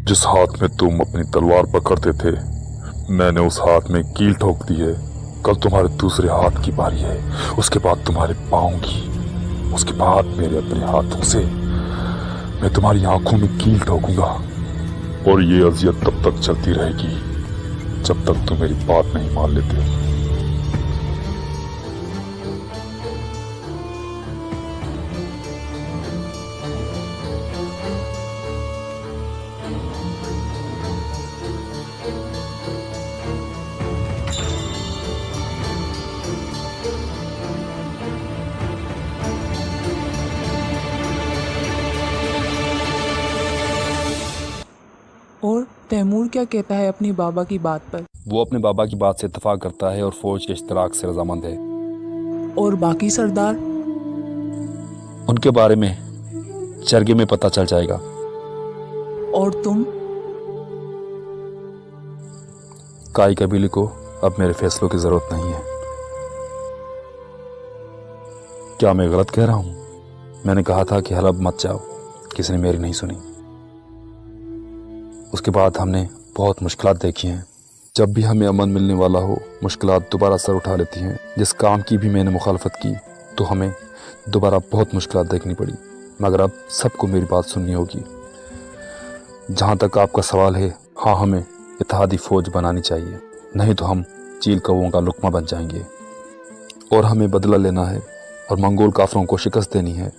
जिस हाथ में तुम अपनी तलवार पकड़ते थे, मैंने उस हाथ में कील ठोक दी है। कल तुम्हारे दूसरे हाथ की बारी है, उसके बाद तुम्हारे पाँव की, उसके बाद मेरे अपने हाथों से मैं तुम्हारी आंखों में कील ठोकूंगा। और ये अजियत तब तक चलती रहेगी जब तक तुम मेरी बात नहीं मान लेते। और तैमूर क्या कहता है अपनी बाबा की बात पर? वो अपने बाबा की बात से इत्तेफाक करता है और फौज के इश्तराक से रजामंद है। और बाकी सरदार? उनके बारे में चरगे में पता चल जाएगा। और तुम? काई कबीले को अब मेरे फैसलों की जरूरत नहीं है। क्या मैं गलत कह रहा हूं? मैंने कहा था कि हलब मत जाओ, किसी ने मेरी नहीं सुनी। उसके बाद हमने बहुत मुश्किलात देखी हैं। जब भी हमें अमन मिलने वाला हो, मुश्किलात दोबारा सर उठा लेती हैं। जिस काम की भी मैंने मुखालफत की तो हमें दोबारा बहुत मुश्किलात देखनी पड़ी, मगर अब सबको मेरी बात सुननी होगी। जहाँ तक आपका सवाल है, हाँ, हमें इत्तेहादी फौज बनानी चाहिए, नहीं तो हम चील कौवों का लुकमा बन जाएंगे। और हमें बदला लेना है और मंगोल काफरों को शिकस्त देनी है,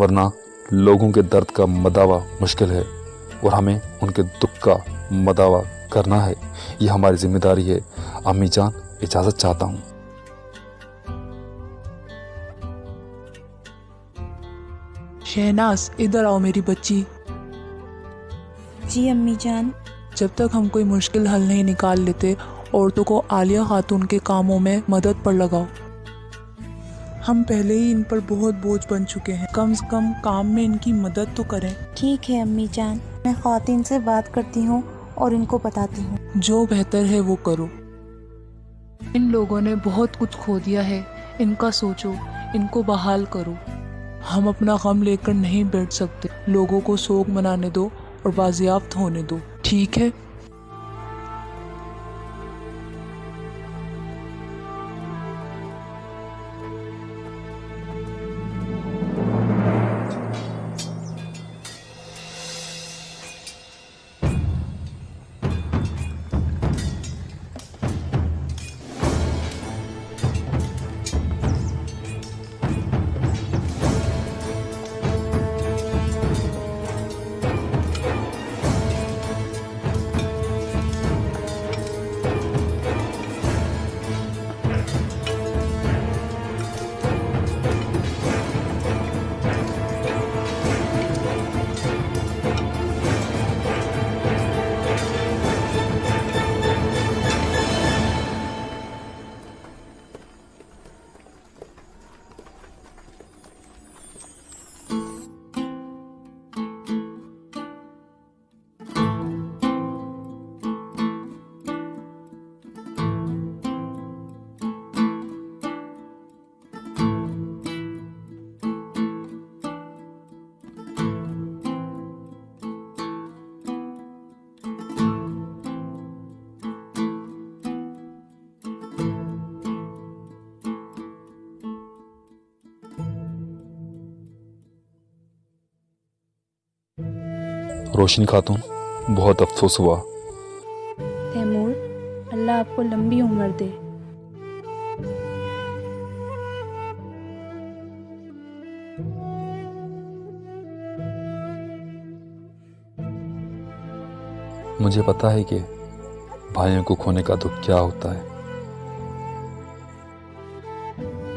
वरना लोगों के दर्द का मदावा मुश्किल है और हमें उनके दुख का मदावा करना है। ये हमारी जिम्मेदारी है। अम्मी जान, इजाजत चाहता हूँ। शहनाज, इधर आओ मेरी बच्ची। जी अम्मी जान। जब तक हम कोई मुश्किल हल नहीं निकाल लेते, औरतों को आलिया खातून के कामों में मदद पर लगाओ। हम पहले ही इन पर बहुत बोझ बन चुके हैं, कम से कम काम में इनकी मदद तो करें। ठीक है अम्मी जान, मैं ख्वातीन से बात करती हूँ और इनको बताती हूँ। जो बेहतर है वो करो। इन लोगों ने बहुत कुछ खो दिया है, इनका सोचो, इनको बहाल करो। हम अपना गम लेकर नहीं बैठ सकते। लोगों को सोग मनाने दो और बाजियाफ्त होने दो, ठीक है? रोशनी खातून, बहुत अफसोस हुआ। तैमूर, अल्लाह आपको लंबी उम्र दे। मुझे पता है कि भाइयों को खोने का दुख क्या होता है।